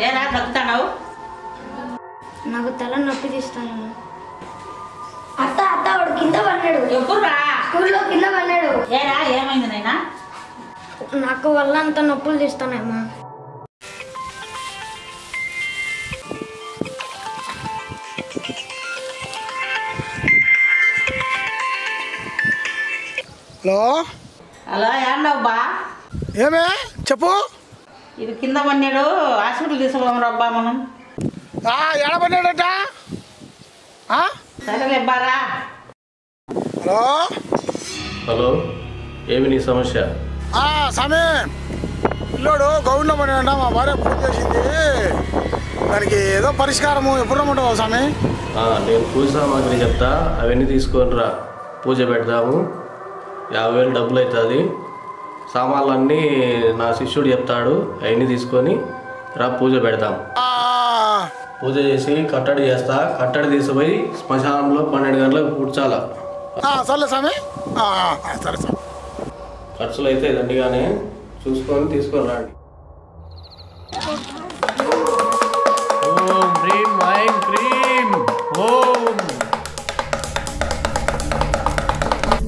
ఏరా బతుకుతావు? నాకు తల నొప్పి తీస్తాను. అత్త అత్త వాడు కింద పడ్డాడు. ఎప్పుడురా? స్కూల్లో కింద పడ్డాడు. ఏరా ఏమైంది నైనా? నాకు వల్ల అంత నొప్పులు తీస్తానమ్మా. హలో హలో ఏమన్నావు బా? ఏమే చెప్పు. ఇది కింద పన్నాడు, హాస్పిటల్ తీసుకుపోము రబ్బా మనం. ఎడబడ్డాడట. సరేలే బారా. హలో హలో, ఏమి నీ సమస్య? స్వామి, పిల్లోడు గౌండ్లో పడినట. మా భార్య పూజ చేసింది, దానికి ఏదో పరిష్కారము ఎప్పుడు రమ్మంటావు స్వామి? నేను పూజ సామాగ్రి చెప్తా, అవన్నీ తీసుకొని రా. పూజ పెడదాము. 50,000 డబ్బులు అవుతుంది. సామాన్లన్నీ నా శిష్యుడు చెప్తాడు, అవన్నీ తీసుకొని రా, పూజ పెడదాం. పూజ చేసి కట్టడి చేస్తా. కట్టడి తీసుకుపోయి శ్మశానంలో 12 గంటలకు పూడ్చాలా. సర్లే స్వామి. సరే స్వామి. ఖర్చులు అయితే దండిగానే చూసుకొని తీసుకొని రండి. ఓం హ్రీం ఐం క్రీం ఓం.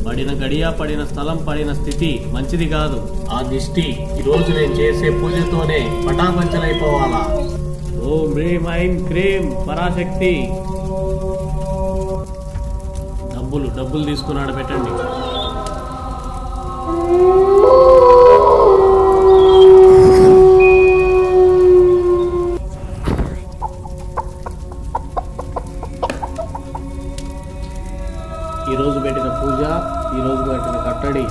పడిన గడియ, పడిన స్థలం, పడిన స్థితి మంచిది కాదు. ఆ దిష్టి ఈరోజు నేను చేసే పూజతోనే పటాపంచలైపోవాలా. ఓం హ్రీం ఐం క్రీం పరాశక్తి. డబ్బులు తీసుకున్నాడు, పెట్టండి. ఈరోజు పెట్టిన పూజ, ఈరోజు పెట్టిన కట్టడి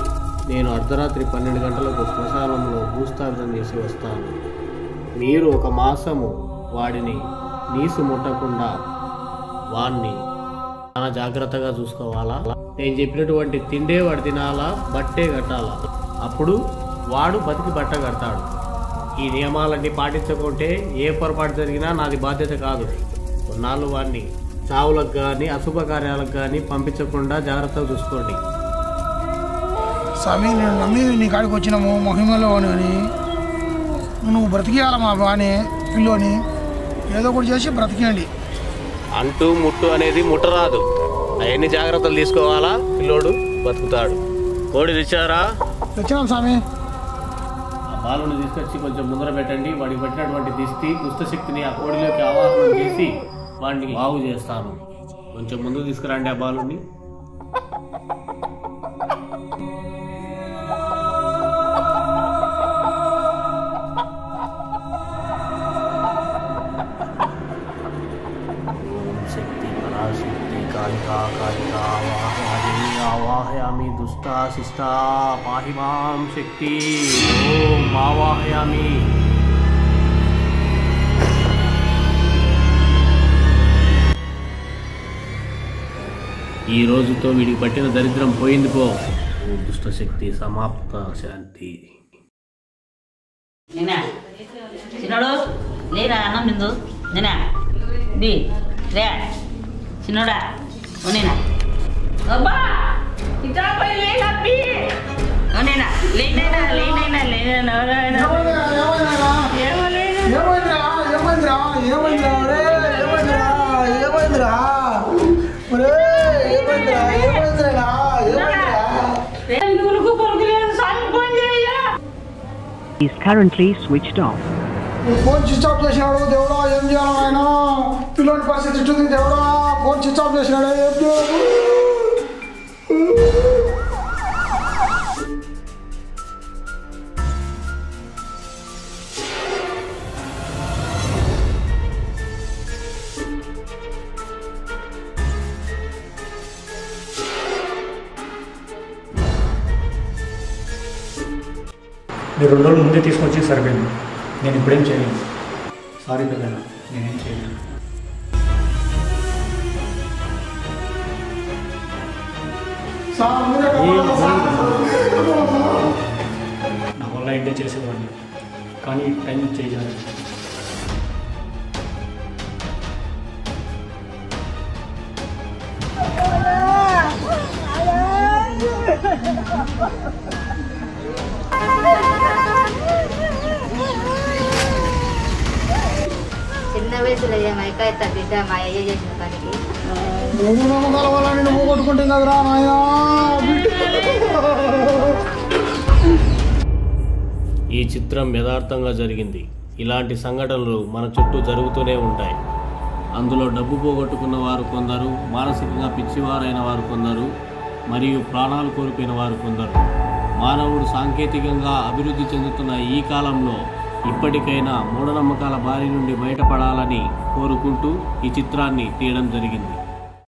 నేను అర్ధరాత్రి 12 గంటలకు శ్మశానంలో భూస్థాపితం చేసి వస్తాను. మీరు 1 మాసము వాడిని నీసు ముట్టకుండా వాడిని చాలా జాగ్రత్తగా చూసుకోవాలా. నేను చెప్పినటువంటి తిండే వాడు తినాలా, బట్టే కట్టాలా. అప్పుడు వాడు బతికి బట్ట కడతాడు. ఈ నియమాలన్నీ పాటించకుంటే ఏ పొరపాటు జరిగినా నాది బాధ్యత కాదు. కొన్నాళ్ళు వాడిని చావులకు కానీ అశుభకార్యాలకు కానీ పంపించకుండా జాగ్రత్తగా చూసుకోండి. స్వామి, నేను నమ్మి నీ కాడికి వచ్చినాము మహిమలో అని. నువ్వు బ్రతికేయాల మా బాని పిల్లోని ఏదో ఒకటి చేసి బ్రతికేయండి. అంటూ ముట్టు అనేది ముట్టరాదు. అవన్నీ జాగ్రత్తలు తీసుకోవాలా. పిల్లోడు బతుకుతాడు. కోడి తెచ్చారా? తెచ్చినాం స్వామి. ఆ బాలుని తీసుకొచ్చి కొంచెం ముందర పెట్టండి. వాడికి పట్టినటువంటి దుష్టశక్తిని ఆ కోడిలోకి ఆవాహనం చేసి వాడిని బాగు చేస్తాను. కొంచెం ముందు తీసుకురండి ఆ బాలుని. ఆవాహయామి దుష్టా శిష్టా పాహి మాం శక్తి. ఓం ఆవాహయామి. ఈ రోజుతో వీడికి పట్టిన దరిద్రం పోయింది పో. ఓం దుష్టశక్తి సమాప్త శాంతి. చిన్నోడు లేరా, అన్నం నిందు నేనా ది రే చిన్నోడా నేనా అబ్బా ఇట్లా పోయి లేపి నేనా లేనైనా లేనైనా లేనైనా is currently switched off. Phone switch off చేసినాడు. దేవుడా ఏం చేయాలి ఆయన? పిల్లోని పరిస్థితి ఇస్తుంది. దేవుడా ఫోన్ స్విచ్ ఆఫ్ చేసినాడు. ఏం చేయాలి? మీరు 2 రోజులు ముందే తీసుకొచ్చి సరిపోయింది. నేను ఇప్పుడేం చేయలేను. సారీ పెద్దన్న, నేనేం చేయలేను. నా వల్ల ఏంటో చేసేవాడిని, కానీ టైం చేయాలి. వయసులో ఏమైక బిడ్డ మా అయ్య చేసిన పనికి మూఢనమ్మకాల వల్ల నేను పోగొట్టుకుంటుంది కదరా నాయనా. ఈ చిత్రం యథార్థంగా జరిగింది. ఇలాంటి సంఘటనలు మన చుట్టూ జరుగుతూనే ఉంటాయి. అందులో డబ్బు పోగొట్టుకున్న వారు కొందరు, మానసికంగా పిచ్చివారైన వారు కొందరు, మరియు ప్రాణాలు కోల్పోయిన వారు కొందరు. మానవుడు సాంకేతికంగా అభివృద్ధి చెందుతున్న ఈ కాలంలో ఇప్పటికైనా మూఢనమ్మకాల బారి నుండి బయటపడాలని కోరుకుంటూ ఈ చిత్రాన్ని తీయడం జరిగింది.